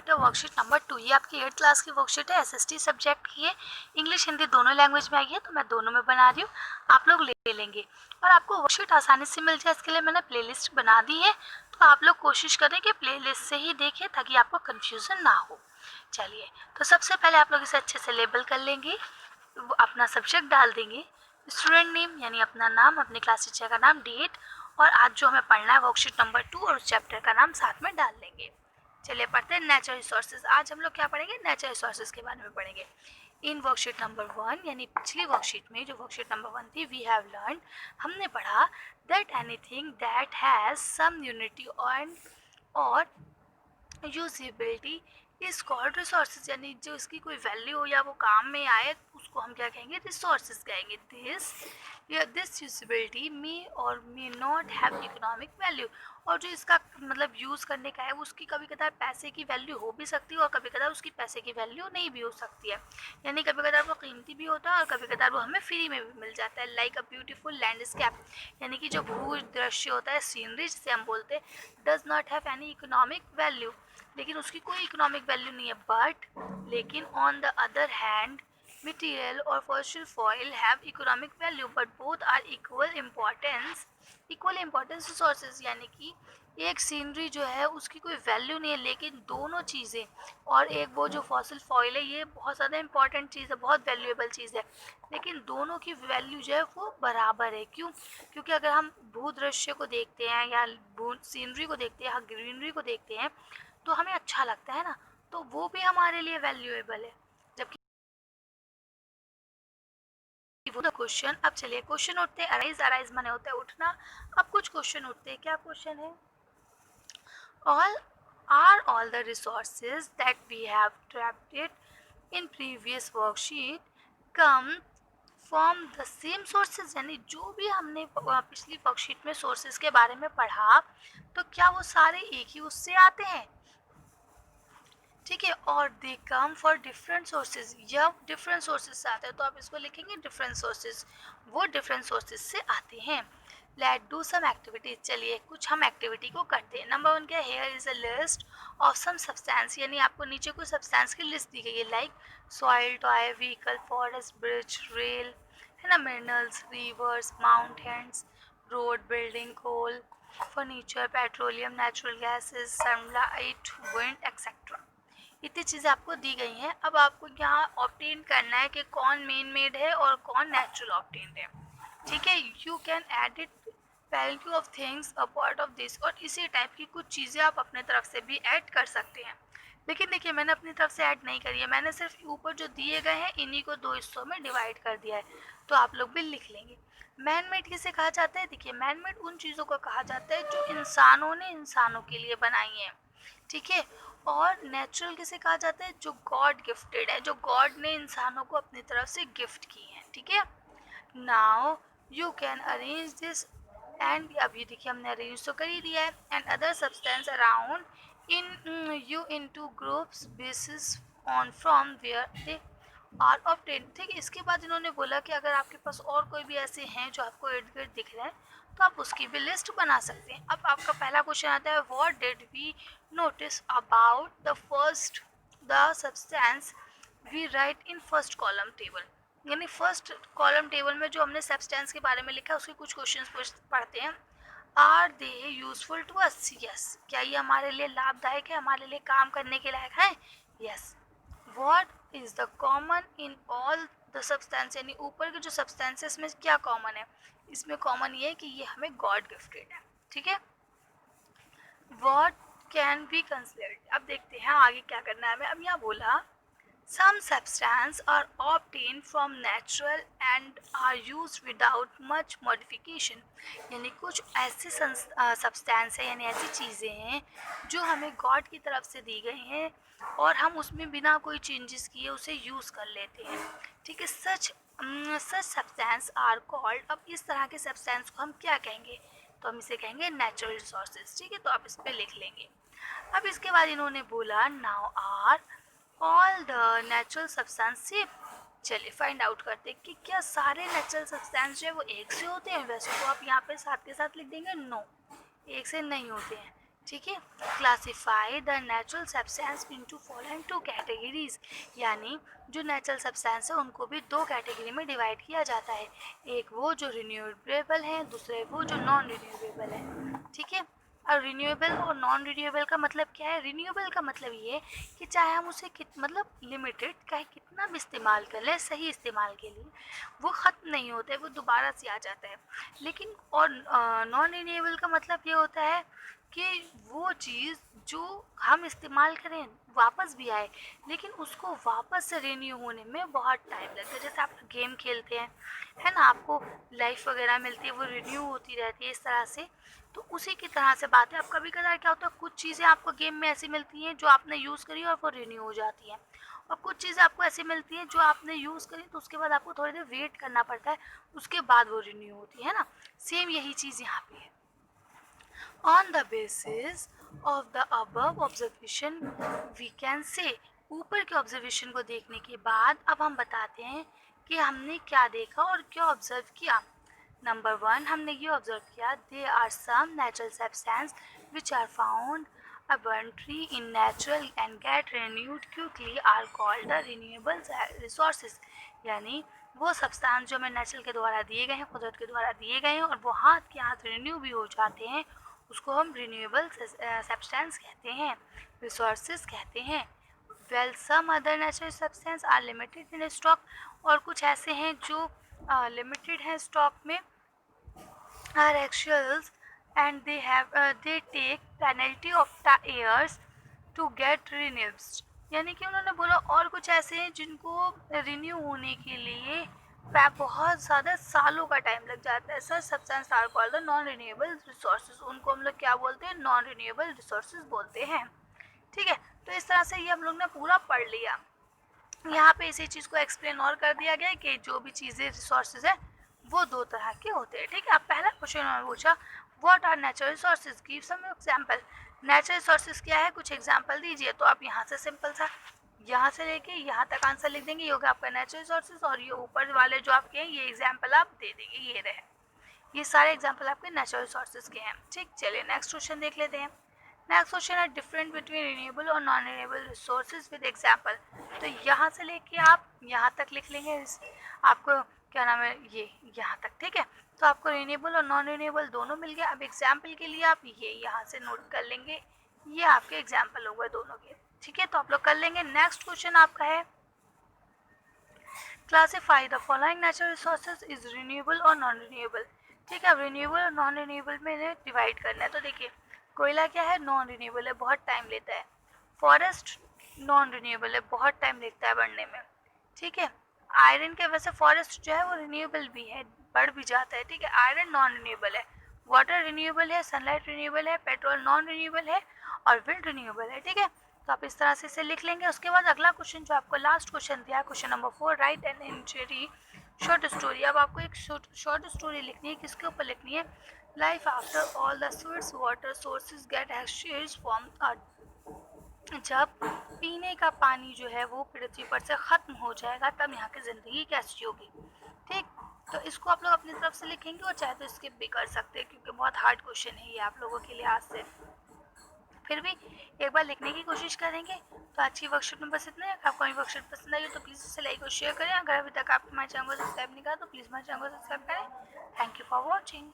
Part है worksheet number 2। ये आपकी 8th क्लास की वर्कशीट है, एसएसटी सब्जेक्ट की है। इंग्लिश हिंदी दोनों लैंग्वेज में आई है, तो मैं दोनों में बना रही हूँ, आप लोग ले लेंगे। और आपको वर्कशीट आसानी से मिल जाए, इसके लिए मैंने प्लेलिस्ट बना दी है, तो आप लोग कोशिश करें कि प्लेलिस्ट से ही देखें ताकि आपको कन्फ्यूज़न ना हो। चलिए, तो सबसे पहले आप लोग इसे अच्छे से लेबल कर लेंगे, अपना सब्जेक्ट डाल देंगे, स्टूडेंट नेम यानी अपना नाम, अपने क्लास टीचर का नाम, डेट, और आज जो हमें पढ़ना है वर्कशीट नंबर 2 और उस चैप्टर का नाम साथ में डाल लेंगे। चलिए पढ़ते हैं नेचुरल रिसोर्सेज। आज हम लोग क्या पढ़ेंगे? नेचुरल रिसोर्सेज के बारे में पढ़ेंगे। इन वर्कशीट नंबर 1 यानी पिछली वर्कशीट में जो वर्कशीट नंबर 1 थी, वी हैव लर्न, हमने पढ़ा that anything that has some unity और यूजिबिलिटी इज कॉल्ड रिसोर्सेज, यानी जो इसकी कोई वैल्यू हो या वो काम में आए उसको हम क्या कहेंगे? रिसोर्सेज कहेंगे। दिस यूजिबिलिटी मे और may not have economic value, और जो इसका मतलब यूज़ करने का है उसकी कभी कदार पैसे की वैल्यू हो भी सकती है और कभी कदार उसकी पैसे की वैल्यू नहीं भी हो सकती है, यानी कभी कदार वो कीमती भी होता है और कभी कदार वो हमें फ्री में भी मिल जाता है। लाइक अ ब्यूटीफुल लैंडस्केप, यानी कि जो भू दृश्य होता है, सीनरी जिसे हम बोलते हैं, does not have any economic value, लेकिन उसकी कोई इकोनॉमिक वैल्यू नहीं है। बट लेकिन on the other hand material और fossil fuel have economic value, but both are equal importance resources, यानी कि एक सीनरी जो है उसकी कोई वैल्यू नहीं है, लेकिन दोनों चीज़ें, और एक वो जो फॉसिल फॉइल है ये बहुत ज़्यादा इंपॉर्टेंट चीज़ है, बहुत वैल्यूएबल चीज़ है, लेकिन दोनों की वैल्यू जो है वो बराबर है। क्यों? क्योंकि अगर हम भूदृश्य को देखते हैं या सीनरी को देखते हैं या ग्रीनरी को देखते हैं तो हमें अच्छा लगता है ना, तो वो भी हमारे लिए वैल्यूएबल है, जबकि वो द क्वेश्चन। अब चलिए क्वेश्चन उठते हैं। अराइज माने होता है उठना। अब कुछ क्वेश्चन उठते हैं। क्या क्वेश्चन है? all the resources that we have drafted in previous worksheet come from the same sources, यानी जो भी हमने पिछली वर्कशीट में सोर्सेज के बारे में पढ़ा तो क्या वो सारे एक ही उससे आते हैं? ठीक है, और दे कम फॉर डिफरेंट सोर्सेज, जब डिफरेंट सोर्सेज से आते हैं तो आप इसको लिखेंगे डिफरेंट सोर्सेज, वो डिफरेंट सोर्सेज से आते हैं। लेट डू सम एक्टिविटीज, चलिए कुछ हम एक्टिविटी को करते हैं। नंबर 1 क्या है? Here is a list of some substance, यानी आपको नीचे कुछ सब्सटेंस की लिस्ट दी गई है, like soil, toy, vehicle, forest, bridge, rail, है ना, minerals, rivers, mountains, road, building, coal, furniture, petroleum, natural gases, sunlight, wind, etcetera. इतनी चीज़ें आपको दी गई हैं। अब आपको यहाँ ऑब्टेन करना है कि कौन मेन मेड है और कौन नेचुरल ऑब्टेन्ड है। ठीक है, you can add it value of things a part of this, और इसी टाइप की कुछ चीज़ें आप अपने तरफ से भी ऐड कर सकते हैं। लेकिन देखिए मैंने अपनी तरफ से ऐड नहीं करी है, मैंने सिर्फ ऊपर जो दिए गए हैं इन्हीं को 2 हिस्सों में डिवाइड कर दिया है, तो आप लोग भी लिख लेंगे। मैन मेड किसे कहा जाता है? देखिए मैन मेड उन चीज़ों को कहा जाता है जो इंसानों ने इंसानों के लिए बनाई हैं। ठीक है, और नेचुरल किसे कहा जाता है? जो गॉड गिफ्टेड है, जो गॉड ने इंसानों को अपनी तरफ से गिफ्ट की है। ठीक है, now you can arrange this, and अब ये देखिए हमने अरेंज तो कर ही दिया है, and other substance around in you into groups basis on from where they are obtained. ठीक है, इसके बाद इन्होंने बोला कि अगर आपके पास और कोई भी ऐसे हैं जो आपको इर्द गिर्द दिख रहे हैं तो आप उसकी भी लिस्ट बना सकते हैं। अब आपका पहला क्वेश्चन आता है, what did we notice about the substance we write in first column table, यानी फर्स्ट कॉलम टेबल में जो हमने सब्सटेंस के बारे में लिखा है उसके कुछ क्वेश्चंस पढ़ते हैं। Are they useful to us? Yes, क्या ये हमारे लिए लाभदायक है, हमारे लिए काम करने के लायक है? Yes. What is the common in all the substance, यानी ऊपर के जो सब्सटेंसेस में क्या कॉमन है? इसमें कॉमन ये है कि ये हमें गॉड गिफ्टेड है। ठीक है, व्हाट कैन बी कंसिडर्ड। अब देखते हैं आगे क्या करना है हमें। अब यहाँ बोला some substances are obtained from natural and are used without much modification, यानी कुछ ऐसे सब्सटेंस है यानी ऐसी चीज़ें हैं जो हमें गॉड की तरफ से दी गई हैं और हम उसमें बिना कोई चेंजेस किए उसे यूज़ कर लेते हैं। ठीक है, सच सब्सटेंस आर कॉल्ड। अब इस तरह के सब्सटेंस को हम क्या कहेंगे? तो हम इसे कहेंगे नेचुरल रिसोर्सेज। ठीक है, तो आप इस पर लिख लेंगे। अब इसके बाद इन्होंने बोला now are all the natural substance. चलिए फाइंड आउट करते हैं कि क्या सारे नेचुरल सब्सटेंस जो है वो एक से होते हैं। वैसे तो आप यहाँ पे साथ के साथ लिख देंगे नो, एक से नहीं होते हैं, ठीक है। Classify the natural substance into following two categories, यानी जो नेचुरल सब्सटेंस है उनको भी दो कैटेगरी में डिवाइड किया जाता है, एक वो जो रिन्यूएबल है, दूसरे वो जो नॉन रिन्यूएबल है। ठीक है। और रिन्यूएबल और नॉन रिन्यूएबल का मतलब क्या है? रिन्यूएबल का मतलब ये कि चाहे हम उसे मतलब लिमिटेड चाहे कितना भी इस्तेमाल कर लें, सही इस्तेमाल के लिए वो ख़त्म नहीं होता है, वो दोबारा से आ जाता है। लेकिन और नॉन रिन्यूएबल का मतलब ये होता है कि वो चीज़ जो हम इस्तेमाल करें वापस भी आए, लेकिन उसको वापस से रिन्यू होने में बहुत टाइम लगता है। जैसे आप गेम खेलते हैं, है ना, आपको लाइफ वगैरह मिलती है, वो रिन्यू होती रहती है इस तरह से। तो उसी की तरह से बात है। अब कभी कभार क्या होता है, कुछ चीज़ें आपको गेम में ऐसी मिलती हैं जो आपने यूज़ करी और वो रिन्यू हो जाती हैं, और कुछ चीज़ें आपको ऐसी मिलती हैं जो आपने यूज़ करी तो उसके बाद आपको थोड़ी देर वेट करना पड़ता है, उसके बाद वो रिन्यू होती है ना। सेम यही चीज़ यहाँ पे है। On the basis of the above observation we can say, ऊपर के ऑब्जर्वेशन को देखने के बाद अब हम बताते हैं कि हमने क्या देखा और क्या ऑब्जर्व किया। नंबर 1, हमने ये ऑब्जर्व किया, they are some natural substance which are found abundantly in natural and get renewed quickly are called the renewable resources, यानी वो सब्सटेंस जो हमें नेचुरल के द्वारा दिए गए हैं, कुदरत के द्वारा दिए गए हैं और वो हाथ के हाथ रिन्यू भी हो जाते हैं, उसको हम रिन्यूएबल सब्सटेंस कहते हैं, रिसोर्सेज कहते हैं। Well some other natural substance are limited in stock, और कुछ ऐसे हैं जो लिमिटेड हैं स्टॉक में, are actuals and they take penalty of the years to get renewed, यानी कि उन्होंने बोला और कुछ ऐसे हैं जिनको रिन्यू होने के लिए बहुत ज़्यादा सालों का टाइम लग जाता है। Sir substance are called the non renewable resources, उनको हम लोग क्या बोलते हैं? नॉन रिन्यूएबल रिसोर्सेज बोलते हैं। ठीक है। तो इस तरह से ये हम लोग ने पूरा पढ़ लिया। यहाँ पे इसी चीज़ को एक्सप्लेन और कर दिया गया कि जो भी चीज़ें रिसोर्सेज है वो दो तरह के होते हैं। ठीक है। अब पहला क्वेश्चन उन्होंने पूछा, what are natural resources, give some example. Natural resources क्या है, कुछ एग्जांपल दीजिए। तो आप यहाँ से सिंपल सा यहाँ से लेके यहाँ तक आंसर लिख देंगे, ये होगा आपका नेचुरल रिसोर्सेज, और ये ऊपर वाले जो आपके हैं ये एग्जाम्पल आप दे देंगे, ये रहे। ये सारे एग्जाम्पल आपके नेचुरल रिसोर्सेज के हैं। ठीक, चलिए नेक्स्ट क्वेश्चन देख लेते हैं। नेक्स्ट क्वेश्चन है डिफरेंट बिटवीन रिन्यूएबल और non renewable resources with example. तो यहाँ से लेके आप यहाँ तक लिख लेंगे, आपको क्या नाम है ये यहाँ तक। ठीक है। तो आपको रिन्यूएबल और नॉन रिन्यूएबल दोनों मिल गया। अब एग्जाम्पल के लिए आप ये यहाँ से नोट कर लेंगे, ये आपके एग्जाम्पल हो गए दोनों के। ठीक है। तो आप लोग कर लेंगे। नेक्स्ट क्वेश्चन आपका है, classify the following natural resources is renewable और नॉन रिन्यूएबल। ठीक है। अब रिन्यूएबल और नॉन रिन्यूएबल में डिवाइड करना है। तो देखिए, कोयला क्या है? नॉन रिन्यूएबल है, बहुत टाइम लेता है। फॉरेस्ट नॉन रिन्यूएबल है, बहुत टाइम लगता है बढ़ने में। ठीक है। आयरन के वैसे फॉरेस्ट जो है वो रिन्यूएबल भी है, बढ़ भी जाता है। ठीक है। आयरन नॉन रिन्यूएबल है, वाटर रिन्यूएबल है, सनलाइट रिन्यूएबल है, पेट्रोल नॉन रिन्यूएबल है और विंड रिन्यूएबल है। ठीक है। तो आप इस तरह से इसे लिख लेंगे। उसके बाद अगला क्वेश्चन जो आपको लास्ट क्वेश्चन दिया, question number 4, right an injury short story. अब आपको एक शॉर्ट स्टोरी लिखनी है, किसके ऊपर लिखनी है? Life after all the source water sources get exchange from earth, जब पीने का पानी जो है वो पृथ्वी पर से ख़त्म हो जाएगा तब यहाँ की ज़िंदगी कैसी होगी। ठीक। तो इसको आप लोग अपनी तरफ से लिखेंगे और चाहे तो स्किप भी कर सकते हैं क्योंकि बहुत हार्ड क्वेश्चन है ये आप लोगों के लिहाज से। फिर भी एक बार लिखने की कोशिश करेंगे। तो आज की वर्कशीट में बस इतना है। अगर आपको मेरी वर्कशीट पसंद आई हो तो प्लीज़ इसे लाइक और शेयर करें। अगर अभी तक आपने हमारे चैनल को सब्सक्राइब नहीं करा तो प्लीज़ हमारे चैनल को सब्सक्राइब करें। Thank you for watching.